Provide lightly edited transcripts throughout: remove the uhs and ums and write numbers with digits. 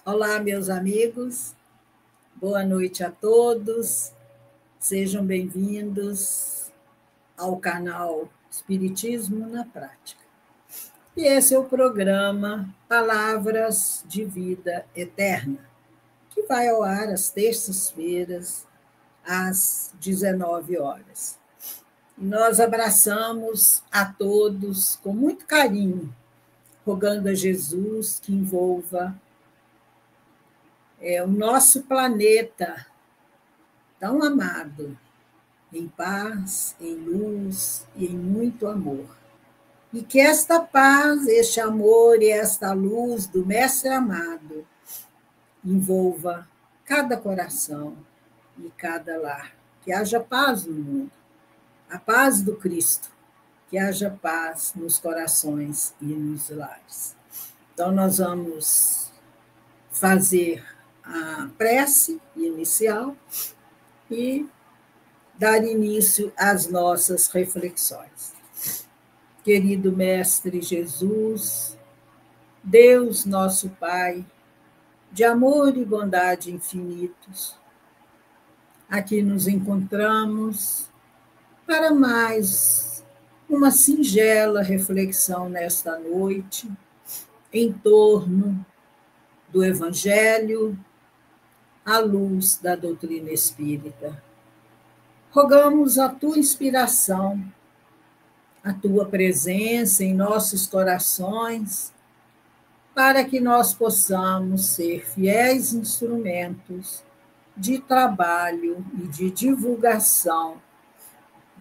Olá, meus amigos, boa noite a todos, sejam bem-vindos ao canal Espiritismo na Prática. E esse é o programa Palavras de Vida Eterna, que vai ao ar às terças-feiras, às 19 horas. E nós abraçamos a todos com muito carinho, rogando a Jesus que envolva o nosso planeta tão amado, em paz, em luz e em muito amor. E que esta paz, este amor e esta luz do Mestre amado envolva cada coração e cada lar. Que haja paz no mundo, a paz do Cristo, que haja paz nos corações e nos lares. Então, nós vamos fazer a prece inicial e dar início às nossas reflexões. Querido Mestre Jesus, Deus nosso Pai, de amor e bondade infinitos, aqui nos encontramos para mais uma singela reflexão nesta noite, em torno do Evangelho, à luz da doutrina espírita. Rogamos a tua inspiração, a tua presença em nossos corações, para que nós possamos ser fiéis instrumentos de trabalho e de divulgação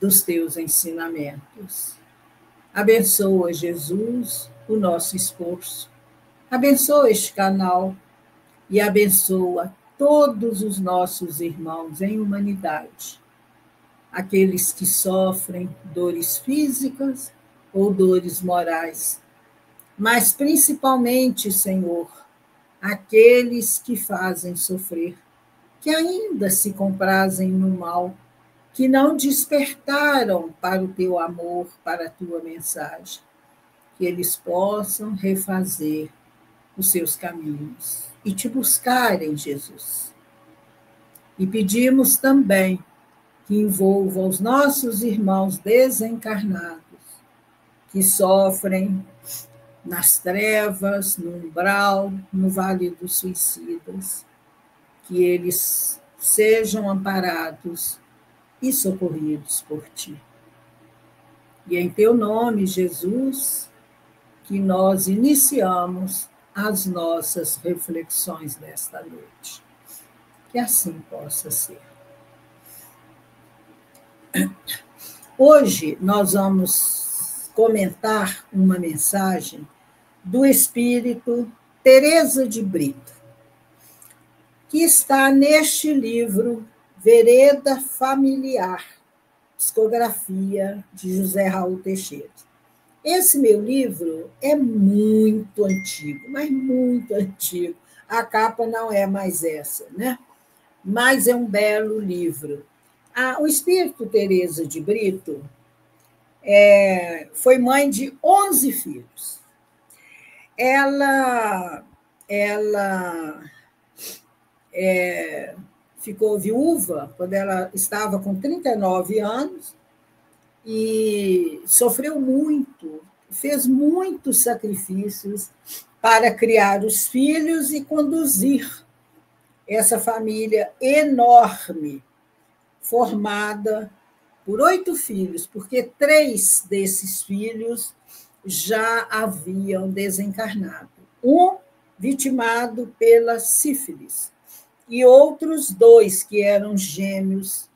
dos teus ensinamentos. Abençoa, Jesus, o nosso esforço. Abençoa este canal e abençoa todos os nossos irmãos em humanidade, aqueles que sofrem dores físicas ou dores morais, mas principalmente, Senhor, aqueles que fazem sofrer, que ainda se comprazem no mal, que não despertaram para o teu amor, para a tua mensagem, que eles possam refazer os seus caminhos e te buscarem, Jesus. E pedimos também que envolva os nossos irmãos desencarnados, que sofrem nas trevas, no umbral, no vale dos suicidas, que eles sejam amparados e socorridos por ti. E em teu nome, Jesus, que nós iniciamos as nossas reflexões desta noite. Que assim possa ser. Hoje nós vamos comentar uma mensagem do espírito Teresa de Brito, que está neste livro Vereda Familiar, psicografia de José Raul Teixeira. Esse meu livro é muito antigo, mas muito antigo. A capa não é mais essa, né? Mas é um belo livro. O espírito Teresa de Brito foi mãe de 11 filhos. Ela ficou viúva quando ela estava com 39 anos e sofreu muito, fez muitos sacrifícios para criar os filhos e conduzir essa família enorme, formada por 8 filhos, porque 3 desses filhos já haviam desencarnado. Um vitimado pela sífilis, e outros 2 que eram gêmeos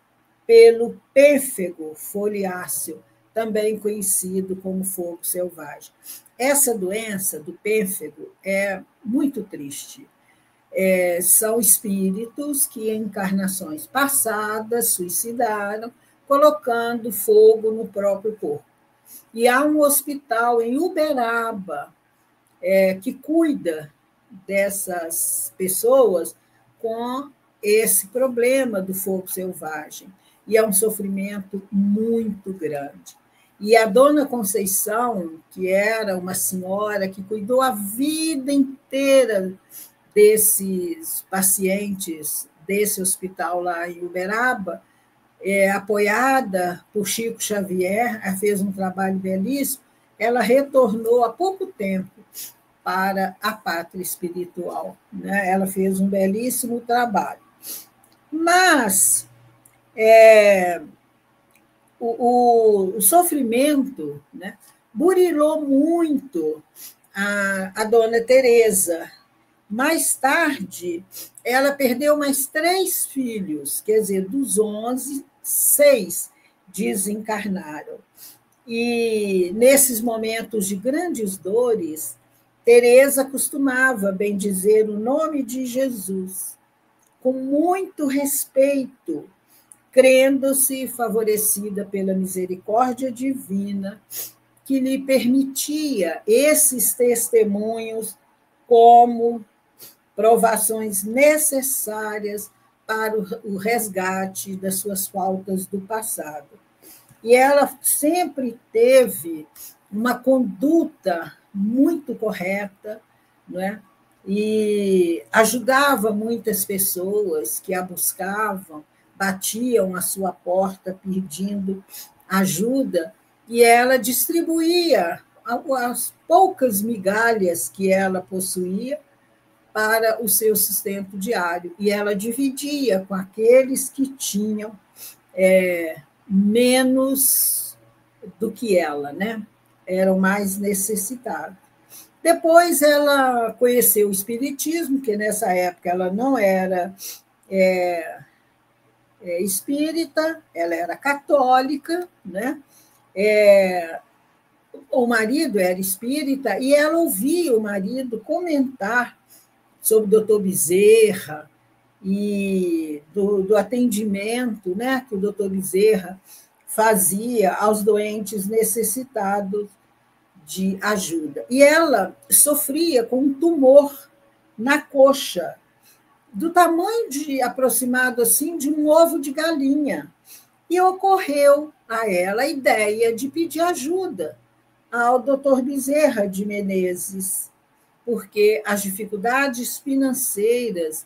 pelo pêfego foliáceo, também conhecido como fogo selvagem. Essa doença do pêfego é muito triste. São espíritos que, em encarnações passadas, suicidaram, colocando fogo no próprio corpo. E há um hospital em Uberaba que cuida dessas pessoas com esse problema do fogo selvagem. E é um sofrimento muito grande. E a dona Conceição, que era uma senhora que cuidou a vida inteira desses pacientes desse hospital lá em Uberaba, apoiada por Chico Xavier, ela fez um trabalho belíssimo, ela retornou há pouco tempo para a pátria espiritual, né? Ela fez um belíssimo trabalho. Mas o sofrimento, né, burilou muito a dona Teresa. Mais tarde, ela perdeu mais 3 filhos, quer dizer, dos 11, 6 desencarnaram. E nesses momentos de grandes dores, Teresa costumava bendizer o nome de Jesus com muito respeito, crendo-se favorecida pela misericórdia divina que lhe permitia esses testemunhos como provações necessárias para o resgate das suas faltas do passado. E ela sempre teve uma conduta muito correta, não é? E ajudava muitas pessoas que a buscavam, batiam à sua porta pedindo ajuda, e ela distribuía as poucas migalhas que ela possuía para o seu sustento diário, e ela dividia com aqueles que tinham menos do que ela, né? Eram mais necessitados. Depois ela conheceu o Espiritismo, que nessa época ela não era espírita, ela era católica, né? O marido era espírita, e ela ouvia o marido comentar sobre o doutor Bezerra e do atendimento, né, que o doutor Bezerra fazia aos doentes necessitados de ajuda. E ela sofria com um tumor na coxa, do tamanho de aproximado assim de um ovo de galinha. E ocorreu a ela a ideia de pedir ajuda ao doutor Bezerra de Menezes, porque as dificuldades financeiras,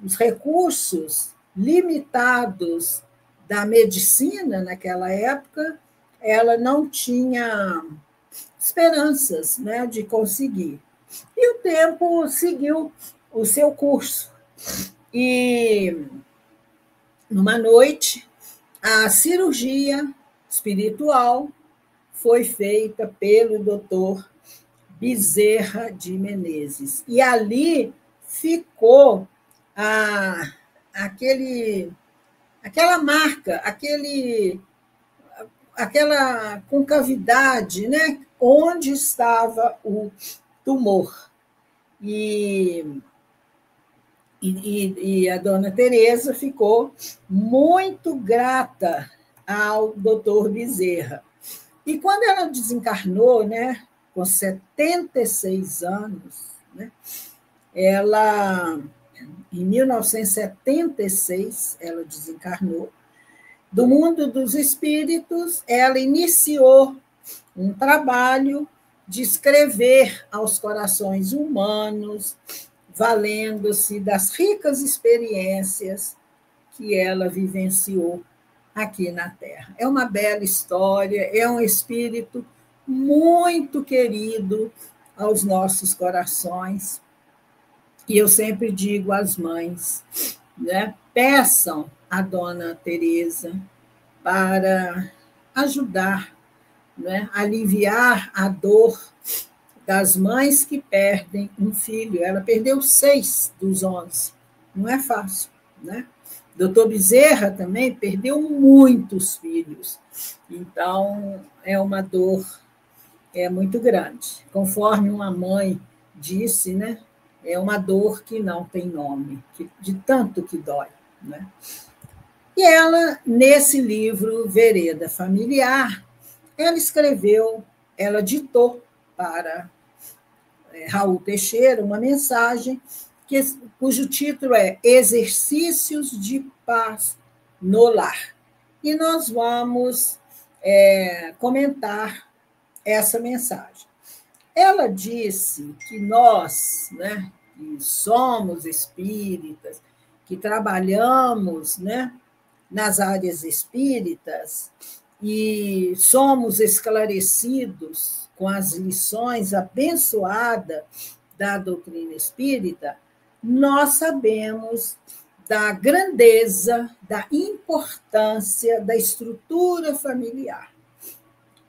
os recursos limitados da medicina naquela época, ela não tinha esperanças, né, de conseguir. E o tempo seguiu o seu curso. E, numa noite, a cirurgia espiritual foi feita pelo doutor Bezerra de Menezes. E ali ficou aquela marca, aquela concavidade, né, onde estava o tumor. E a dona Teresa ficou muito grata ao doutor Bezerra. E quando ela desencarnou, né, com 76 anos, né, em 1976, ela desencarnou, do mundo dos espíritos, ela iniciou um trabalho de escrever aos corações humanos, valendo-se das ricas experiências que ela vivenciou aqui na Terra. É uma bela história, é um espírito muito querido aos nossos corações. E eu sempre digo às mães, né, peçam a dona Teresa para ajudar, né, aliviar a dor das mães que perdem um filho. Ela perdeu 6 dos 11. Não é fácil, né? Doutor Bezerra também perdeu muitos filhos. Então, é uma dor muito grande. Conforme uma mãe disse, né? É uma dor que não tem nome, de tanto que dói, né? E ela, nesse livro, Vereda Familiar, ela ditou para Raul Teixeira uma mensagem cujo título é Exercícios de Paz no Lar. E nós vamos comentar essa mensagem. Ela disse que nós, né, que somos espíritas, que trabalhamos, né, nas áreas espíritas e somos esclarecidos com as lições abençoadas da doutrina espírita, nós sabemos da grandeza, da importância da estrutura familiar.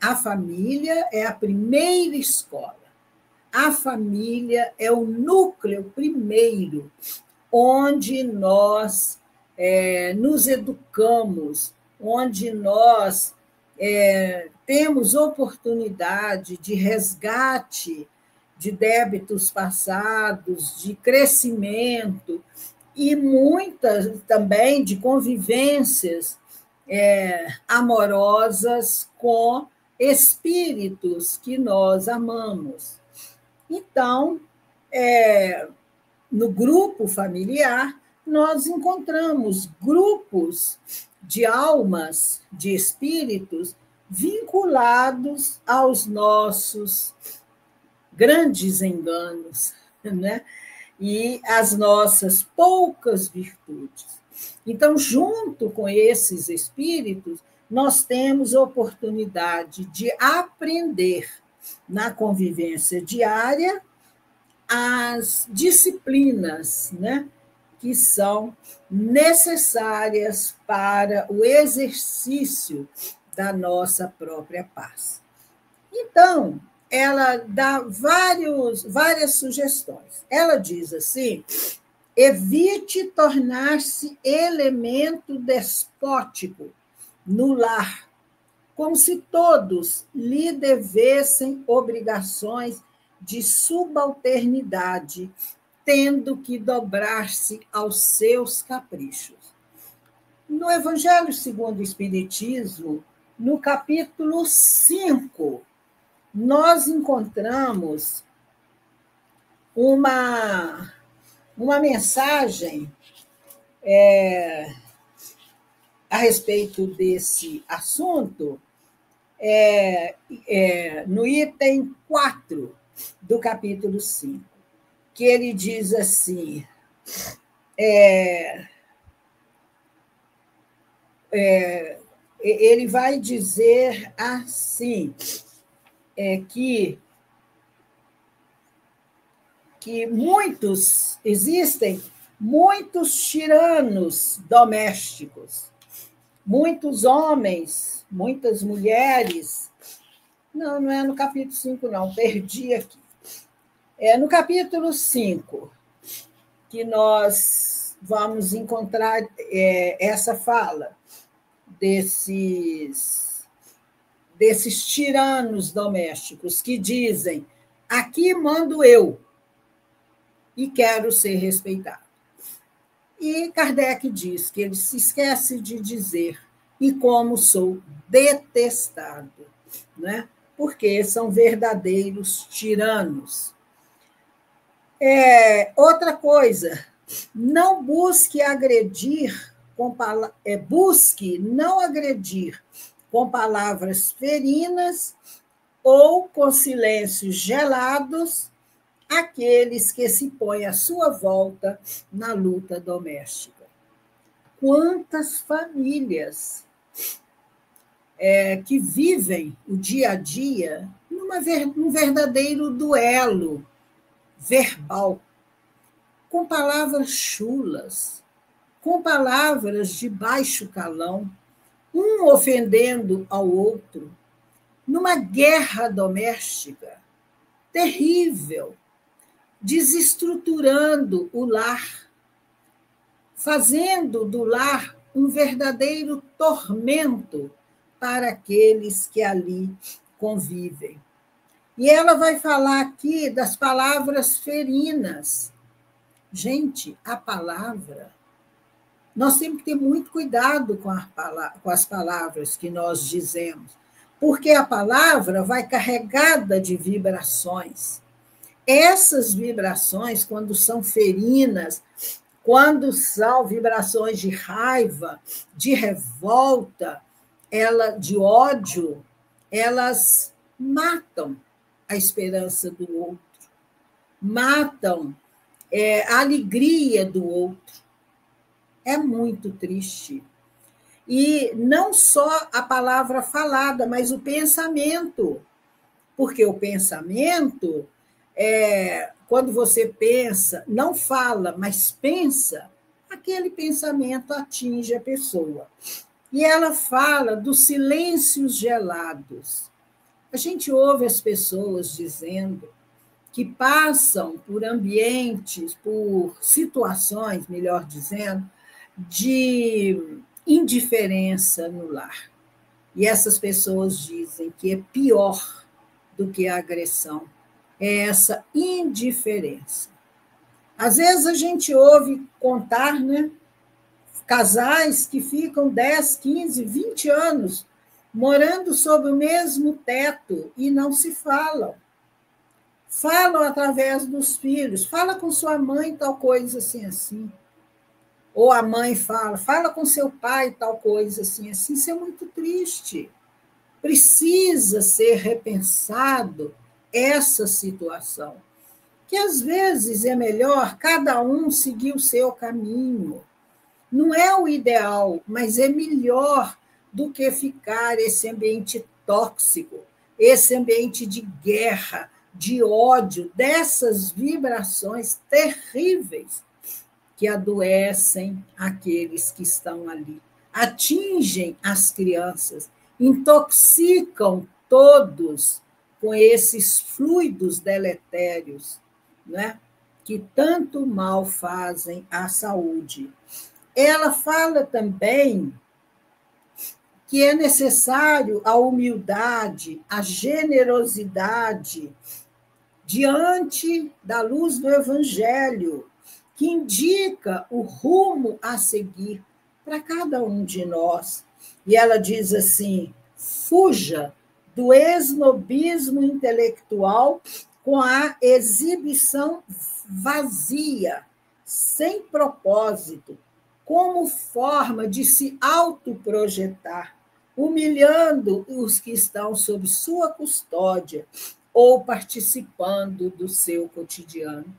A família é a primeira escola. A família é o núcleo primeiro, onde nós nos educamos, onde nós temos oportunidade de resgate de débitos passados, de crescimento, e muitas também de convivências amorosas com espíritos que nós amamos. Então, no grupo familiar, nós encontramos grupos de almas, de espíritos, vinculados aos nossos grandes enganos, né? E às nossas poucas virtudes. Então, junto com esses espíritos, nós temos oportunidade de aprender na convivência diária as disciplinas, né, que são necessárias para o exercício da nossa própria paz. Então, ela dá várias sugestões. Ela diz assim: evite tornar-se elemento despótico no lar, como se todos lhe devessem obrigações de subalternidade, tendo que dobrar-se aos seus caprichos. No Evangelho segundo o Espiritismo, no capítulo 5, nós encontramos uma mensagem a respeito desse assunto, no item 4 do capítulo 5, que ele diz assim, ele vai dizer assim, que existem muitos tiranos domésticos, muitos homens, muitas mulheres. Não é no capítulo 5, não, perdi aqui. É no capítulo 5 que nós vamos encontrar essa fala desses tiranos domésticos que dizem: aqui mando eu e quero ser respeitado. E Kardec diz que ele se esquece de dizer: e como sou detestado, né? Porque são verdadeiros tiranos. Outra coisa, não busque agredir busque não agredir com palavras ferinas ou com silêncios gelados aqueles que se põem à sua volta na luta doméstica. Quantas famílias que vivem o dia a dia num verdadeiro duelo verbal, com palavras chulas, com palavras de baixo calão, um ofendendo ao outro, numa guerra doméstica terrível, desestruturando o lar, fazendo do lar um verdadeiro tormento para aqueles que ali convivem. E ela vai falar aqui das palavras ferinas. Gente, a palavra, nós temos que ter muito cuidado com as palavras que nós dizemos, porque a palavra vai carregada de vibrações. Essas vibrações, quando são ferinas, quando são vibrações de raiva, de revolta, de ódio, elas matam a esperança do outro, matam a alegria do outro. É muito triste. E não só a palavra falada, mas o pensamento. Porque o pensamento, quando você pensa, não fala, mas pensa, aquele pensamento atinge a pessoa. E ela fala dos silêncios gelados. A gente ouve as pessoas dizendo que passam por ambientes, por situações, melhor dizendo, de indiferença no lar. E essas pessoas dizem que é pior do que a agressão, é essa indiferença. Às vezes a gente ouve contar, né, casais que ficam 10, 15, 20 anos morando sob o mesmo teto e não se falam. Falam através dos filhos. Fala com sua mãe tal coisa assim, assim. Ou a mãe fala com seu pai tal coisa assim, assim. Isso é muito triste. Precisa ser repensado essa situação. Que às vezes é melhor cada um seguir o seu caminho. Não é o ideal, mas é melhor do que ficar esse ambiente tóxico, esse ambiente de guerra, de ódio, dessas vibrações terríveis que adoecem aqueles que estão ali, atingem as crianças, intoxicam todos com esses fluidos deletérios, né, que tanto mal fazem à saúde. Ela fala também que é necessário a humildade, a generosidade diante da luz do Evangelho, que indica o rumo a seguir para cada um de nós. E ela diz assim: fuja do esnobismo intelectual com a exibição vazia, sem propósito, como forma de se autoprojetar, humilhando os que estão sob sua custódia ou participando do seu cotidiano.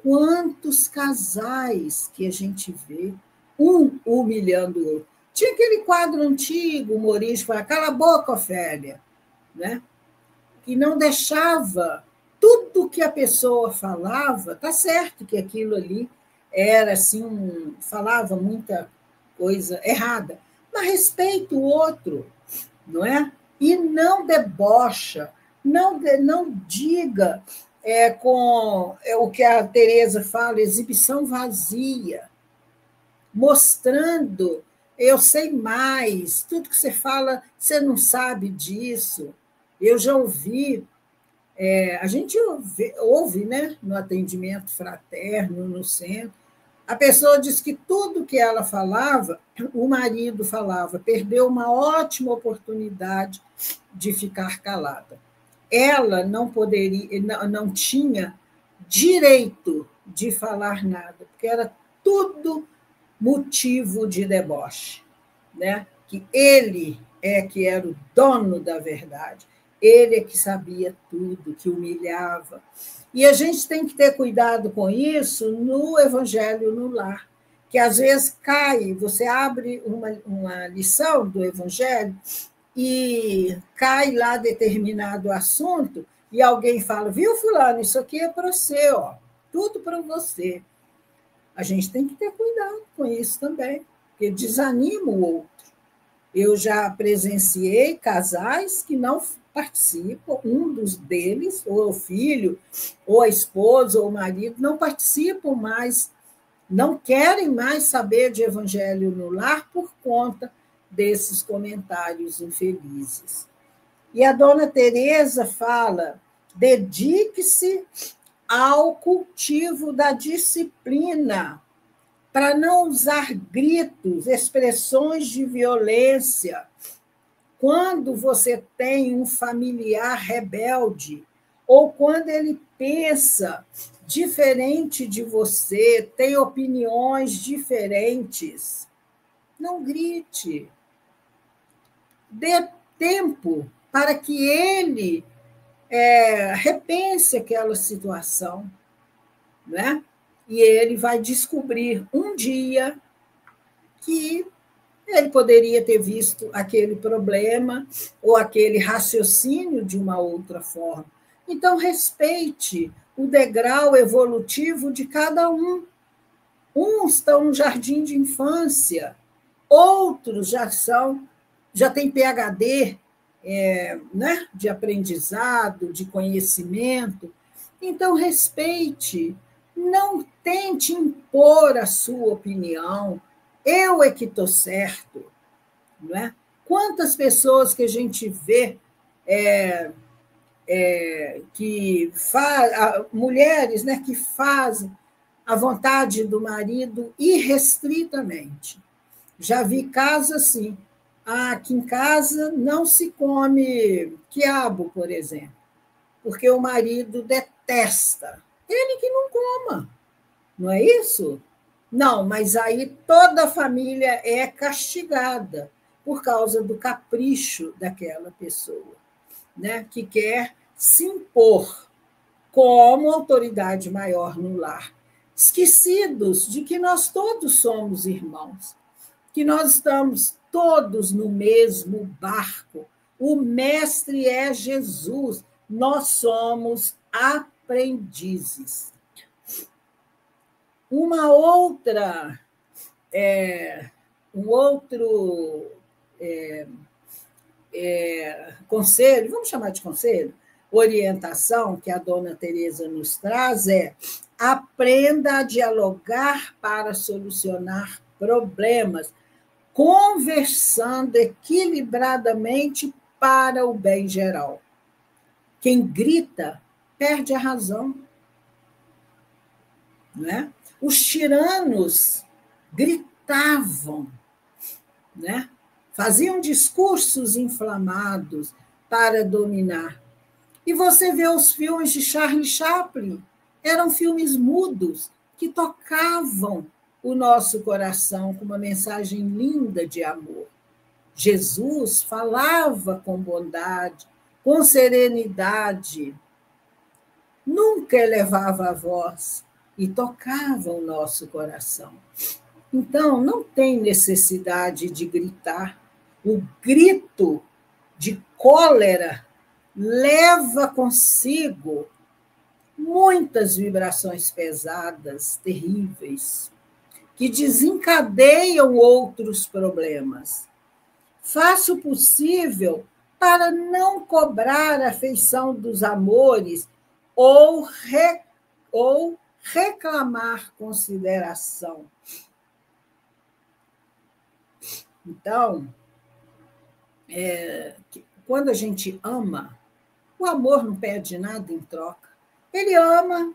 Quantos casais que a gente vê, um humilhando o outro. Tinha aquele quadro antigo, humorístico, cala a boca, Ofélia, né? Que não deixava tudo que a pessoa falava, tá certo que aquilo ali era assim, falava muita coisa errada, mas respeita o outro, não é? E não debocha, não diga com o que a Teresa fala, exibição vazia, mostrando, eu sei mais, tudo que você fala, você não sabe disso. Eu já ouvi, a gente ouve, né, no atendimento fraterno, no centro, a pessoa diz que tudo que ela falava, o marido falava, perdeu uma ótima oportunidade de ficar calada. Ela não poderia, não tinha direito de falar nada, porque era tudo motivo de deboche, né? Que ele que era o dono da verdade, ele é que sabia tudo, que humilhava. E a gente tem que ter cuidado com isso no Evangelho no Lar, que às vezes cai, você abre uma lição do Evangelho e cai lá determinado assunto e alguém fala, viu, fulano, isso aqui é para você, ó, tudo para você. A gente tem que ter cuidado com isso também, porque desanima o outro. Eu já presenciei casais que não participam, um dos deles, ou o filho, ou a esposa, ou o marido, não participam mais, não querem mais saber de evangelho no lar por conta desses comentários infelizes. E a dona Teresa fala, dedique-se ao cultivo da disciplina, para não usar gritos, expressões de violência. Quando você tem um familiar rebelde, ou quando ele pensa diferente de você, tem opiniões diferentes, não grite. Dê tempo para que ele repense aquela situação, né? E ele vai descobrir um dia que ele poderia ter visto aquele problema ou aquele raciocínio de uma outra forma. Então, respeite o degrau evolutivo de cada um. Uns estão no jardim de infância, outros já têm PhD, né, de aprendizado, de conhecimento. Então, respeite, não tente impor a sua opinião. Eu é que estou certo, não é? Quantas pessoas que a gente vê mulheres, né, que fazem a vontade do marido irrestritamente. Já vi casos assim. Aqui em casa não se come quiabo, por exemplo, porque o marido detesta. Ele que não coma, não é isso? Não, mas aí toda a família é castigada por causa do capricho daquela pessoa, né, que quer se impor como autoridade maior no lar, esquecidos de que nós todos somos irmãos, que nós estamos todos no mesmo barco. O mestre é Jesus, nós somos aprendizes. Uma outra, um outro conselho, vamos chamar de conselho, orientação que a dona Teresa nos traz é: aprenda a dialogar para solucionar problemas, conversando equilibradamente para o bem geral. Quem grita perde a razão, não é? Os tiranos gritavam, né? Faziam discursos inflamados para dominar. E você vê os filmes de Charlie Chaplin, eram filmes mudos que tocavam o nosso coração com uma mensagem linda de amor. Jesus falava com bondade, com serenidade, nunca elevava a voz e tocava o nosso coração. Então, não tem necessidade de gritar. O grito de cólera leva consigo muitas vibrações pesadas, terríveis, que desencadeiam outros problemas. Faça o possível para não cobrar a afeição dos amores ou reclamar consideração. Então, quando a gente ama, o amor não pede nada em troca. Ele ama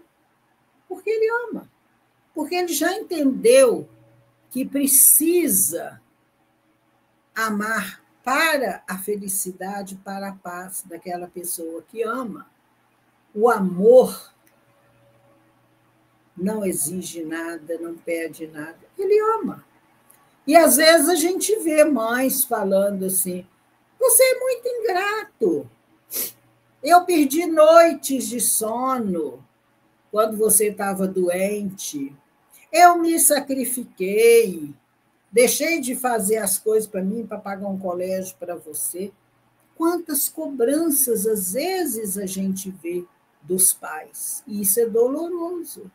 porque ele ama, porque ele já entendeu que precisa amar para a felicidade, para a paz daquela pessoa que ama. O amor não exige nada, não pede nada, ele ama. E às vezes a gente vê mães falando assim: você é muito ingrato. Eu perdi noites de sono quando você estava doente. Eu me sacrifiquei. Deixei de fazer as coisas para mim, para pagar um colégio para você. Quantas cobranças, às vezes, a gente vê dos pais. E isso é doloroso.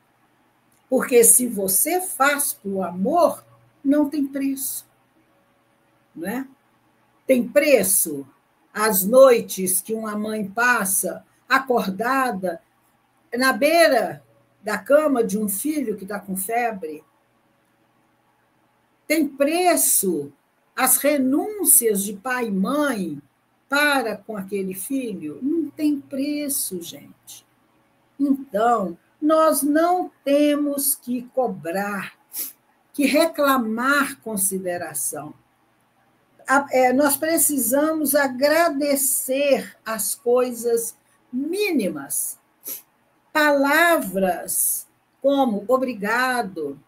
Porque se você faz por amor, não tem preço. Não é? Tem preço as noites que uma mãe passa acordada na beira da cama de um filho que está com febre? Tem preço as renúncias de pai e mãe para com aquele filho? Não tem preço, gente. Então, nós não temos que cobrar, que reclamar consideração. Nós precisamos agradecer as coisas mínimas. Palavras como obrigado,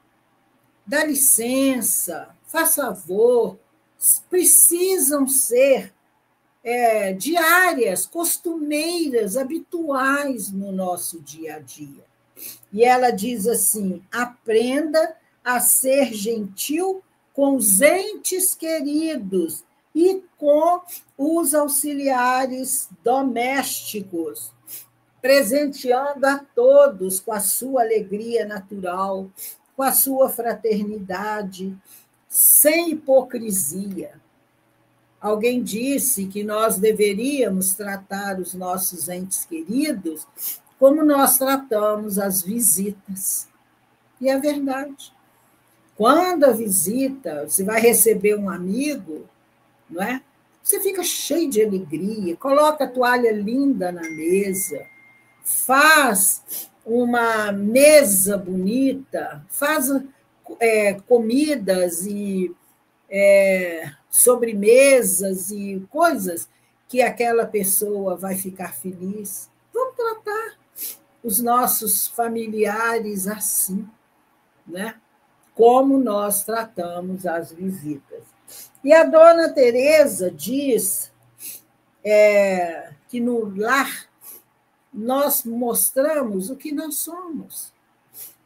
dá licença, faz favor, precisam ser diárias, costumeiras, habituais no nosso dia a dia. E ela diz assim: aprenda a ser gentil com os entes queridos e com os auxiliares domésticos, presenteando a todos com a sua alegria natural, com a sua fraternidade, sem hipocrisia. Alguém disse que nós deveríamos tratar os nossos entes queridos como nós tratamos as visitas. E é verdade. Quando a visita, você vai receber um amigo, não é? Você fica cheio de alegria, coloca a toalha linda na mesa, faz uma mesa bonita, faz comidas e sobremesas e coisas que aquela pessoa vai ficar feliz. Vamos tratar os nossos familiares assim, né? Como nós tratamos as visitas. E a dona Teresa diz que no lar nós mostramos o que nós somos.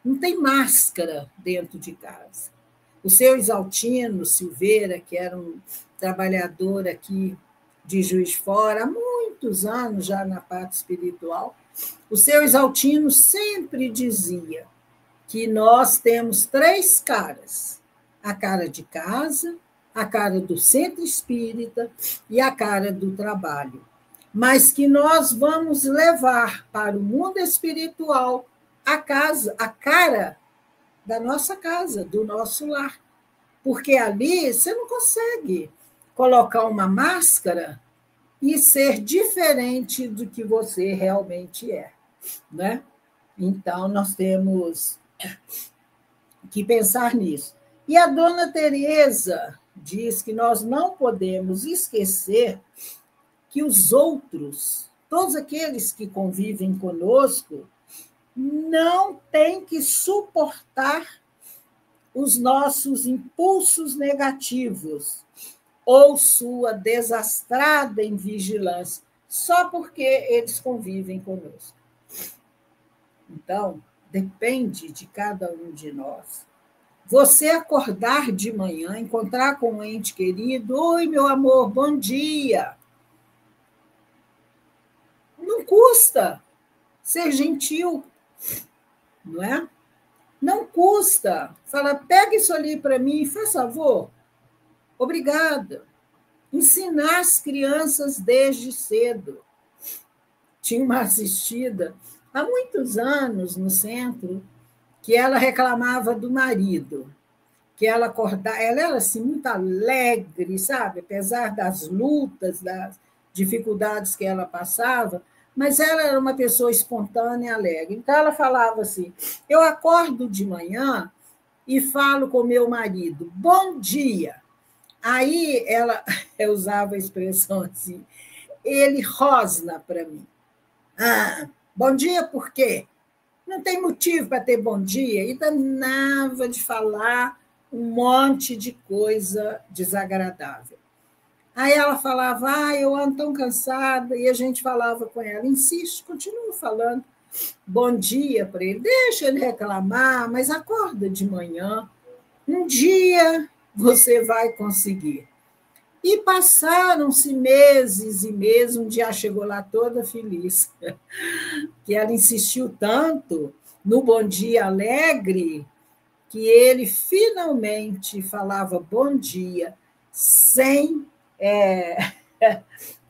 Não tem máscara dentro de casa. O seu Isaltino Silveira, que era um trabalhador aqui de Juiz de Fora, há muitos anos já na parte espiritual, o seu Isaltino sempre dizia que nós temos 3 caras: a cara de casa, a cara do centro espírita e a cara do trabalho. Mas que nós vamos levar para o mundo espiritual a cara da nossa casa, do nosso lar. Porque ali você não consegue colocar uma máscara e ser diferente do que você realmente é, né? Então, nós temos que pensar nisso. E a dona Teresa diz que nós não podemos esquecer que os outros, todos aqueles que convivem conosco, não têm que suportar os nossos impulsos negativos ou sua desastrada invigilância, só porque eles convivem conosco. Então, depende de cada um de nós. Você acordar de manhã, encontrar com um ente querido: oi, meu amor, bom dia. Não custa ser gentil, não é? Não custa. Fala, pega isso ali para mim, faz favor. Obrigada. Ensinar as crianças desde cedo. Tinha uma assistida há muitos anos no centro que ela reclamava do marido, que ela acordava, ela era assim muito alegre, sabe? Apesar das lutas, das dificuldades que ela passava, mas ela era uma pessoa espontânea e alegre. Então ela falava assim: eu acordo de manhã e falo com meu marido, bom dia. Aí ela usava a expressão assim, ele rosna para mim. Ah, bom dia por quê? Não tem motivo para ter bom dia. E danava de falar um monte de coisa desagradável. Aí ela falava, eu ando tão cansada, e a gente falava com ela, insiste, continua falando bom dia para ele, deixa ele reclamar, mas acorda de manhã, um dia você vai conseguir. E passaram-se meses e meses, um dia ela chegou lá toda feliz, que ela insistiu tanto no bom dia alegre, que ele finalmente falava bom dia, sem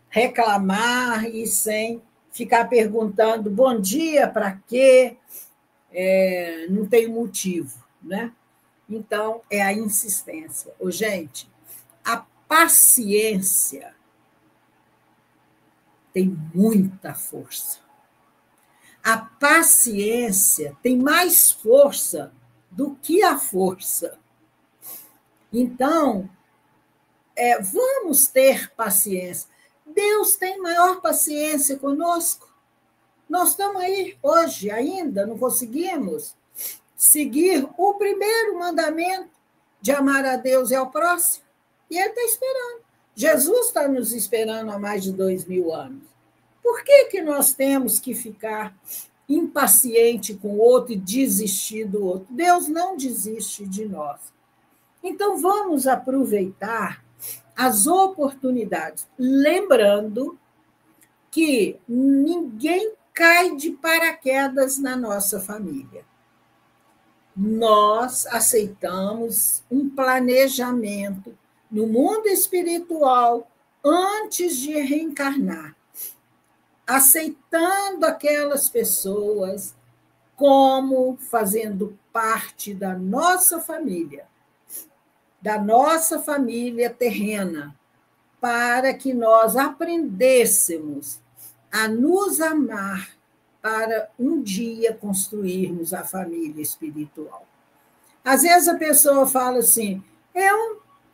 reclamar e sem ficar perguntando bom dia para quê, não tem motivo, né? Então, é a insistência. Gente, a paciência tem muita força. A paciência tem mais força do que a força. Então, vamos ter paciência. Deus tem maior paciência conosco. Nós estamos aí hoje ainda, não conseguimos seguir o primeiro mandamento de amar a Deus e ao próximo. E Ele está esperando. Jesus está nos esperando há mais de 2000 anos. Por que nós temos que ficar impaciente com o outro e desistir do outro. Deus não desiste de nós. Então, vamos aproveitar as oportunidades, lembrando que ninguém cai de paraquedas na nossa família. Nós aceitamos um planejamento no mundo espiritual antes de reencarnar, aceitando aquelas pessoas como fazendo parte da nossa família terrena, para que nós aprendêssemos a nos amar para um dia construirmos a família espiritual. Às vezes a pessoa fala assim,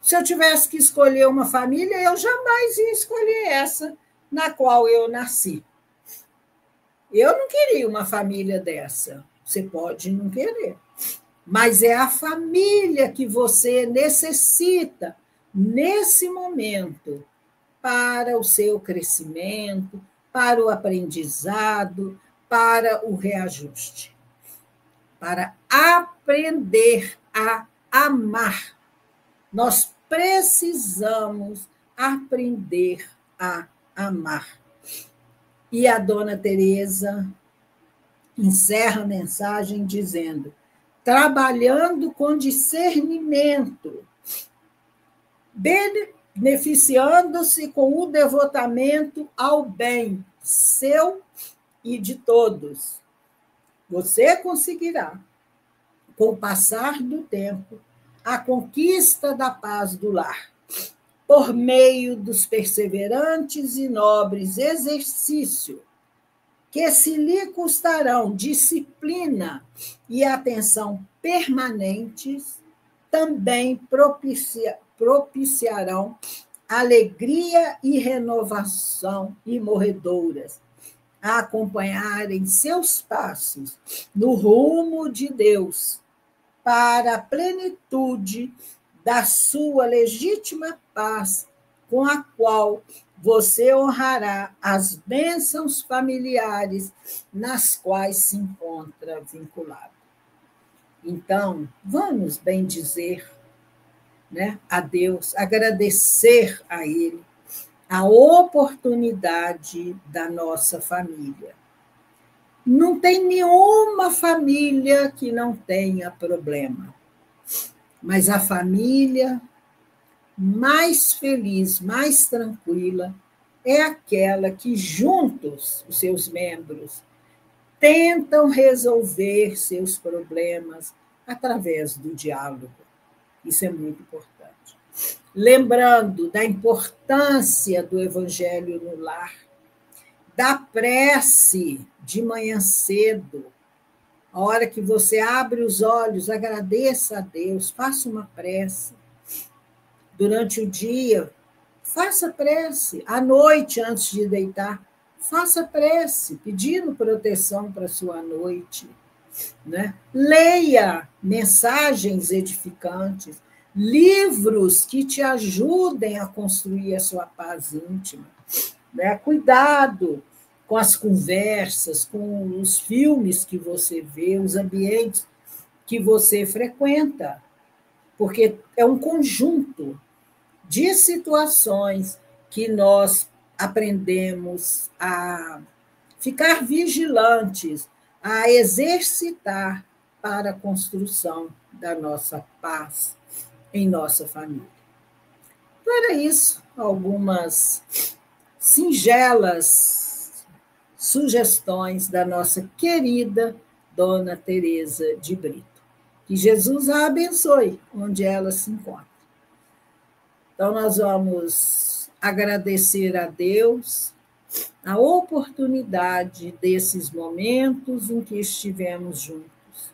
se eu tivesse que escolher uma família, eu jamais ia escolher essa na qual eu nasci. Eu não queria uma família dessa. Você pode não querer, mas é a família que você necessita nesse momento para o seu crescimento, para o aprendizado, para o reajuste, para aprender a amar. Nós precisamos aprender a amar. E a dona Teresa encerra a mensagem dizendo: trabalhando com discernimento, beneficiando-se com o devotamento ao bem seu e de todos. Você conseguirá, com o passar do tempo, a conquista da paz do lar, por meio dos perseverantes e nobres exercícios que se lhe custarão disciplina e atenção permanentes, também propiciarão alegria e renovação imorredouras, a acompanharem seus passos no rumo de Deus, para a plenitude da sua legítima paz, com a qual você honrará as bênçãos familiares nas quais se encontra vinculado. Então, vamos bem dizer, né, a Deus, agradecer a Ele a oportunidade da nossa família. Não tem nenhuma família que não tenha problema, mas a família mais feliz, mais tranquila, é aquela que juntos, os seus membros, tentam resolver seus problemas através do diálogo. Isso é muito importante. Lembrando da importância do evangelho no lar, da prece de manhã cedo, a hora que você abre os olhos, agradeça a Deus, faça uma prece. Durante o dia, faça prece. À noite, antes de deitar, faça prece, pedindo proteção para a sua noite. Né? Leia mensagens edificantes, livros que te ajudem a construir a sua paz íntima. Né? Cuidado com as conversas, com os filmes que você vê, os ambientes que você frequenta, porque é um conjunto de situações que nós aprendemos a ficar vigilantes, a exercitar para a construção da nossa paz em nossa família. Então, era isso, algumas singelas sugestões da nossa querida Dona Teresa de Brito. Que Jesus a abençoe onde ela se encontra. Então, nós vamos agradecer a Deus a oportunidade desses momentos em que estivemos juntos,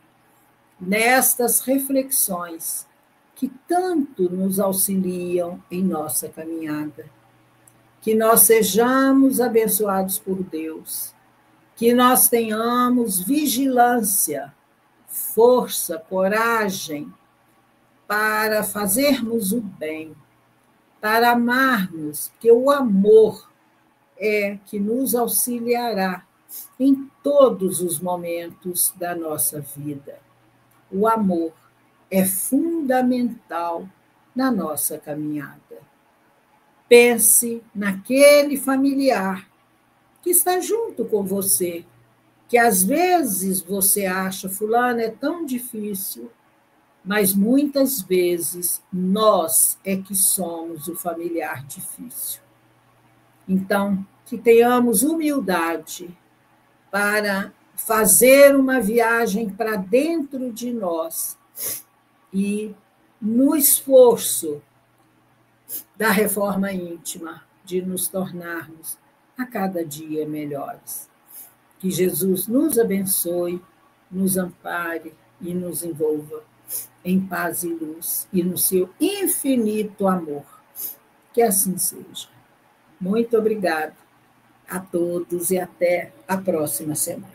nestas reflexões que tanto nos auxiliam em nossa caminhada. Que nós sejamos abençoados por Deus, que nós tenhamos vigilância, força, coragem para fazermos o bem, para amarmos, porque o amor é que nos auxiliará em todos os momentos da nossa vida. O amor é fundamental na nossa caminhada. Pense naquele familiar que está junto com você, que às vezes você acha fulano é tão difícil, mas muitas vezes nós é que somos o familiar difícil. Então, que tenhamos humildade para fazer uma viagem para dentro de nós e, no esforço da reforma íntima, de nos tornarmos a cada dia melhores. Que Jesus nos abençoe, nos ampare e nos envolva em paz e luz e no seu infinito amor. Que assim seja. Muito obrigado a todos e até a próxima semana.